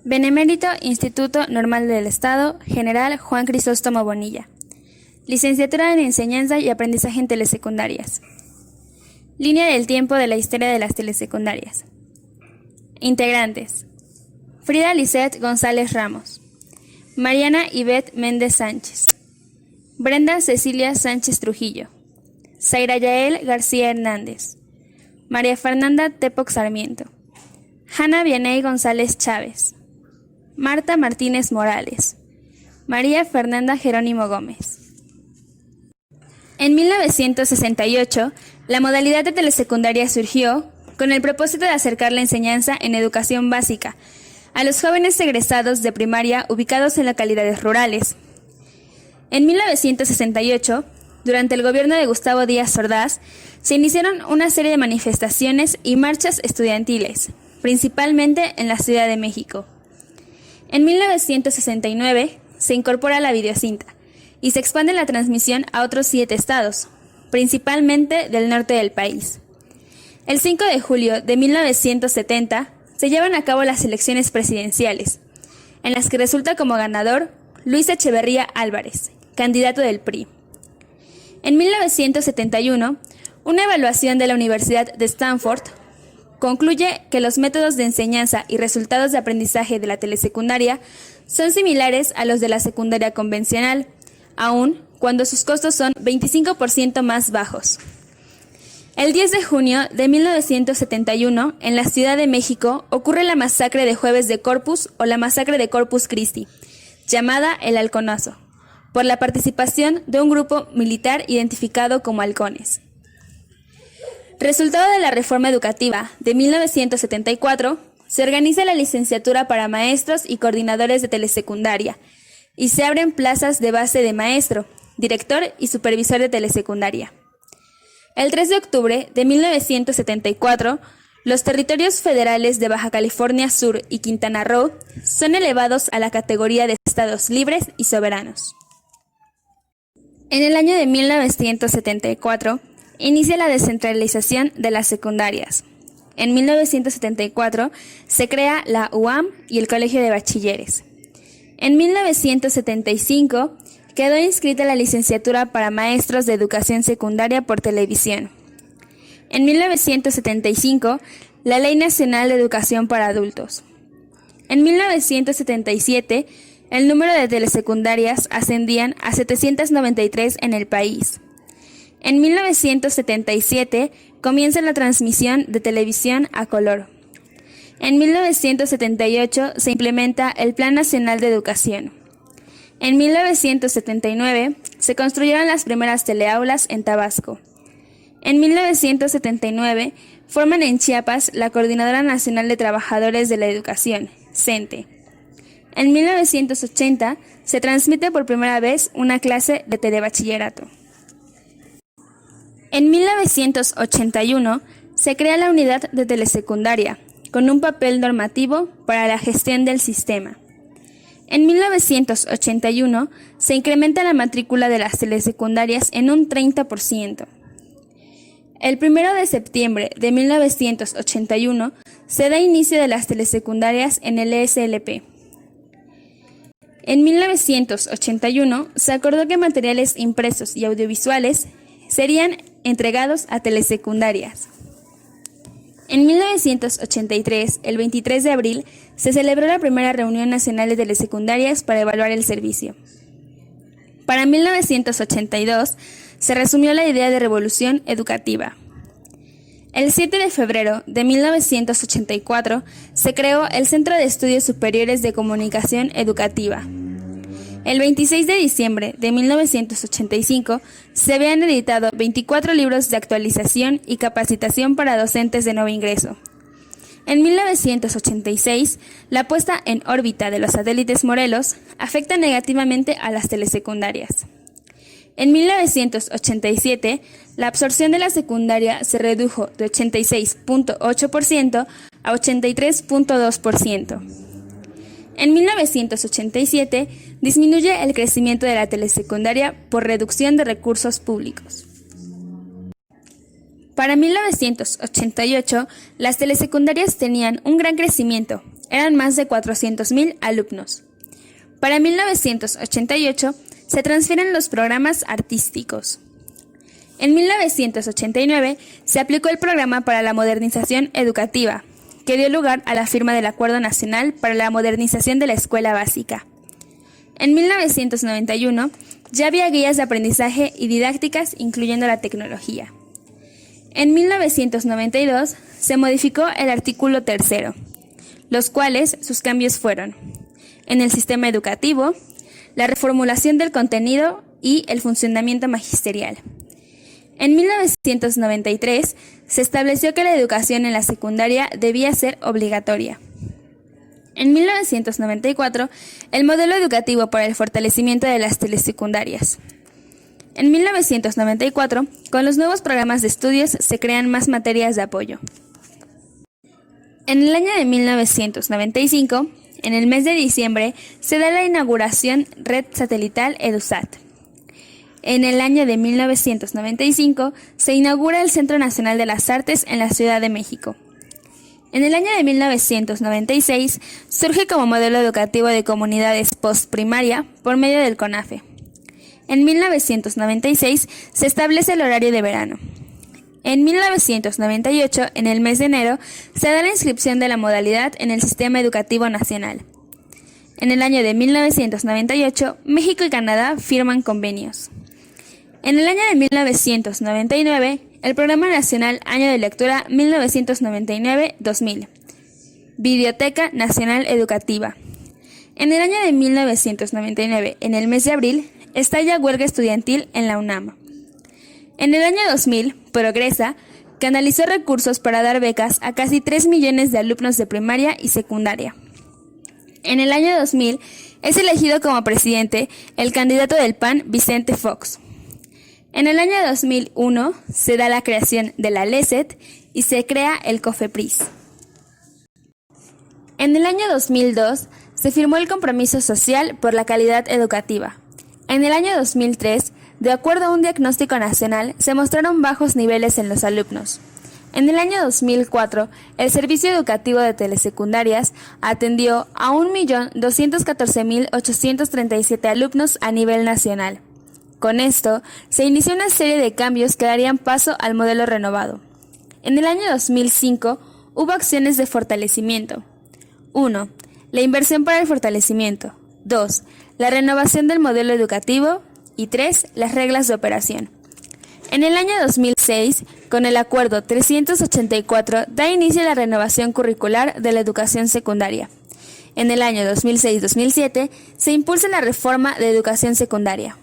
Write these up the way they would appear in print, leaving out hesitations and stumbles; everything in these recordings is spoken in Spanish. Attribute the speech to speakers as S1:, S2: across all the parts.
S1: Benemérito Instituto Normal del Estado, General Juan Crisóstomo Bonilla. Licenciatura en Enseñanza y Aprendizaje en Telesecundarias. Línea del tiempo de la historia de las telesecundarias. Integrantes: Frida Lisset González Ramos, Mariana Ivette Méndez Sánchez, Brenda Cecilia Sánchez Trujillo, Zaira Yael García Hernández, María Fernanda Tepoc Sarmiento, Hanna Vianey González Chávez, Marta Martínez Morales, María Fernanda Jerónimo Gómez. En 1968, la modalidad de telesecundaria surgió con el propósito de acercar la enseñanza en educación básica a los jóvenes egresados de primaria ubicados en localidades rurales. En 1968, durante el gobierno de Gustavo Díaz Ordaz, se iniciaron una serie de manifestaciones y marchas estudiantiles, principalmente en la Ciudad de México. En 1969 se incorpora la videocinta y se expande la transmisión a otros 7 estados, principalmente del norte del país. El 5 de julio de 1970 se llevan a cabo las elecciones presidenciales, en las que resulta como ganador Luis Echeverría Álvarez, candidato del PRI. En 1971, una evaluación de la Universidad de Stanford concluye que los métodos de enseñanza y resultados de aprendizaje de la telesecundaria son similares a los de la secundaria convencional, aun cuando sus costos son 25% más bajos. El 10 de junio de 1971, en la Ciudad de México, ocurre la masacre de Jueves de Corpus o la masacre de Corpus Christi, llamada el Halconazo, por la participación de un grupo militar identificado como halcones. Resultado de la reforma educativa de 1974, se organiza la licenciatura para maestros y coordinadores de telesecundaria y se abren plazas de base de maestro, director y supervisor de telesecundaria. El 3 de octubre de 1974, los territorios federales de Baja California Sur y Quintana Roo son elevados a la categoría de estados libres y soberanos. En el año de 1974, inicia la descentralización de las secundarias. En 1974 se crea la UAM y el Colegio de Bachilleres. En 1975 quedó inscrita la licenciatura para maestros de educación secundaria por televisión. En 1975, la Ley Nacional de Educación para Adultos. En 1977, el número de telesecundarias ascendían a 793 en el país. En 1977 comienza la transmisión de televisión a color. En 1978 se implementa el Plan Nacional de Educación. En 1979 se construyeron las primeras teleaulas en Tabasco. En 1979 forman en Chiapas la Coordinadora Nacional de Trabajadores de la Educación, CENTE. En 1980 se transmite por primera vez una clase de telebachillerato. En 1981 se crea la unidad de telesecundaria, con un papel normativo para la gestión del sistema. En 1981 se incrementa la matrícula de las telesecundarias en un 30%. El 1 de septiembre de 1981 se da inicio de las telesecundarias en el ESLP. En 1981 se acordó que materiales impresos y audiovisuales serían entregados a telesecundarias. En 1983, el 23 de abril, se celebró la primera reunión nacional de telesecundarias para evaluar el servicio. Para 1982, se resumió la idea de revolución educativa. El 7 de febrero de 1984, se creó el Centro de Estudios Superiores de Comunicación Educativa. El 26 de diciembre de 1985 se habían editado 24 libros de actualización y capacitación para docentes de nuevo ingreso. En 1986, la puesta en órbita de los satélites Morelos afecta negativamente a las telesecundarias. En 1987, la absorción de la secundaria se redujo de 86.8% a 83.2%. En 1987, disminuye el crecimiento de la telesecundaria por reducción de recursos públicos. Para 1988, las telesecundarias tenían un gran crecimiento Eran más de 400.000 alumnos. Para 1988 se transfieren los programas artísticos. En 1989 se aplicó el Programa para la Modernización Educativa, que dio lugar a la firma del Acuerdo Nacional para la Modernización de la Escuela Básica. En 1991 ya había guías de aprendizaje y didácticas incluyendo la tecnología. En 1992 se modificó el artículo 3, los cuales sus cambios fueron: en el sistema educativo, la reformulación del contenido y el funcionamiento magisterial. En 1993 se estableció que la educación en la secundaria debía ser obligatoria. En 1994, el modelo educativo para el fortalecimiento de las telesecundarias. En 1994, con los nuevos programas de estudios se crean más materias de apoyo. En el año de 1995, en el mes de diciembre, se da la inauguración Red Satelital EduSat. En el año de 1995 se inaugura el Centro Nacional de las Artes en la Ciudad de México. En el año de 1996 surge como modelo educativo de comunidades postprimaria por medio del CONAFE. En 1996 se establece el horario de verano. En 1998, en el mes de enero, se da la inscripción de la modalidad en el Sistema Educativo Nacional. En el año de 1998, México y Canadá firman convenios. En el año de 1999, el Programa Nacional Año de Lectura 1999-2000. Biblioteca Nacional Educativa. En el año de 1999, en el mes de abril, estalla huelga estudiantil en la UNAM. En el año 2000, Progresa canalizó recursos para dar becas a casi 3 millones de alumnos de primaria y secundaria. En el año 2000 es elegido como presidente el candidato del PAN, Vicente Fox. En el año 2001 se da la creación de la LESET y se crea el COFEPRIS. En el año 2002 se firmó el Compromiso Social por la Calidad Educativa. En el año 2003, de acuerdo a un diagnóstico nacional, se mostraron bajos niveles en los alumnos. En el año 2004, el Servicio Educativo de Telesecundarias atendió a 1.214.837 alumnos a nivel nacional. Con esto, se inició una serie de cambios que darían paso al modelo renovado. En el año 2005, hubo acciones de fortalecimiento. 1. La inversión para el fortalecimiento. 2. La renovación del modelo educativo. Y 3. Las reglas de operación. En el año 2006, con el Acuerdo 384, da inicio a la renovación curricular de la educación secundaria. En el año 2006-2007, se impulsa la reforma de educación secundaria.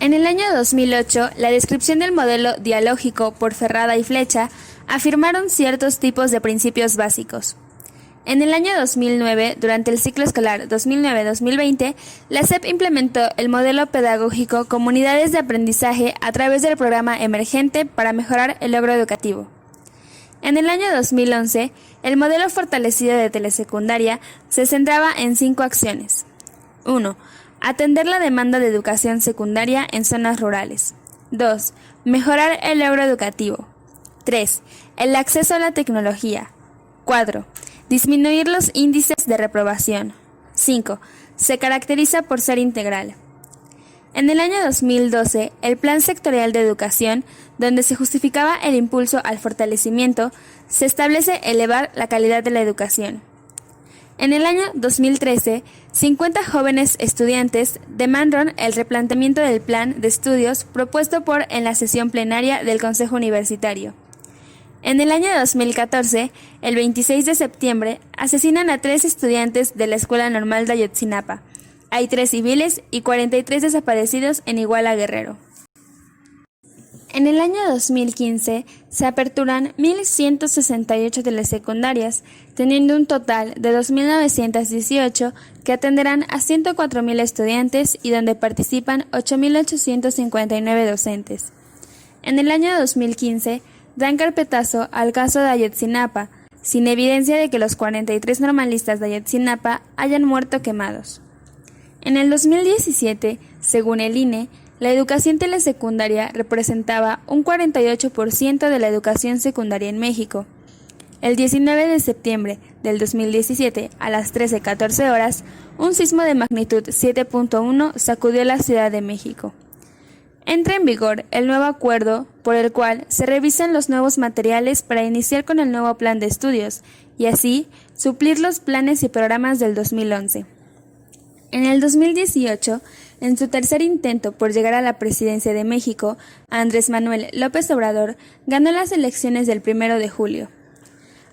S1: En el año 2008, la descripción del modelo dialógico por Ferrada y Flecha afirmaron ciertos tipos de principios básicos. En el año 2009, durante el ciclo escolar 2009-2020, la SEP implementó el modelo pedagógico Comunidades de Aprendizaje a través del programa emergente para mejorar el logro educativo. En el año 2011, el modelo fortalecido de telesecundaria se centraba en 5 acciones. 1. Atender la demanda de educación secundaria en zonas rurales. 2. Mejorar el logro educativo. 3. El acceso a la tecnología. 4. Disminuir los índices de reprobación. 5. Se caracteriza por ser integral. En el año 2012, el Plan Sectorial de Educación, donde se justificaba el impulso al fortalecimiento, se establece elevar la calidad de la educación. En el año 2013, 50 jóvenes estudiantes demandaron el replanteamiento del plan de estudios propuesto en la sesión plenaria del Consejo Universitario. En el año 2014, el 26 de septiembre, asesinan a 3 estudiantes de la Escuela Normal de Ayotzinapa. Hay 3 civiles y 43 desaparecidos en Iguala, Guerrero. En el año 2015 se aperturan 1.168 telesecundarias, teniendo un total de 2.918 que atenderán a 104.000 estudiantes y donde participan 8.859 docentes. En el año 2015 dan carpetazo al caso de Ayotzinapa, sin evidencia de que los 43 normalistas de Ayotzinapa hayan muerto quemados. En el 2017, según el INE, la educación telesecundaria representaba un 48% de la educación secundaria en México. El 19 de septiembre del 2017, a las 13:14 horas, un sismo de magnitud 7.1 sacudió la Ciudad de México. Entra en vigor el nuevo acuerdo por el cual se revisan los nuevos materiales para iniciar con el nuevo plan de estudios y así suplir los planes y programas del 2011. En el 2018, en su tercer intento por llegar a la presidencia de México, Andrés Manuel López Obrador ganó las elecciones del 1 de julio.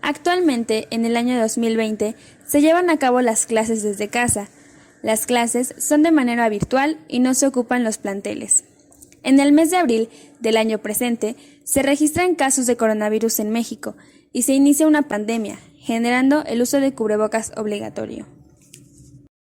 S1: Actualmente, en el año 2020, se llevan a cabo las clases desde casa. Las clases son de manera virtual y no se ocupan los planteles. En el mes de abril del año presente, se registran casos de coronavirus en México y se inicia una pandemia, generando el uso de cubrebocas obligatorio.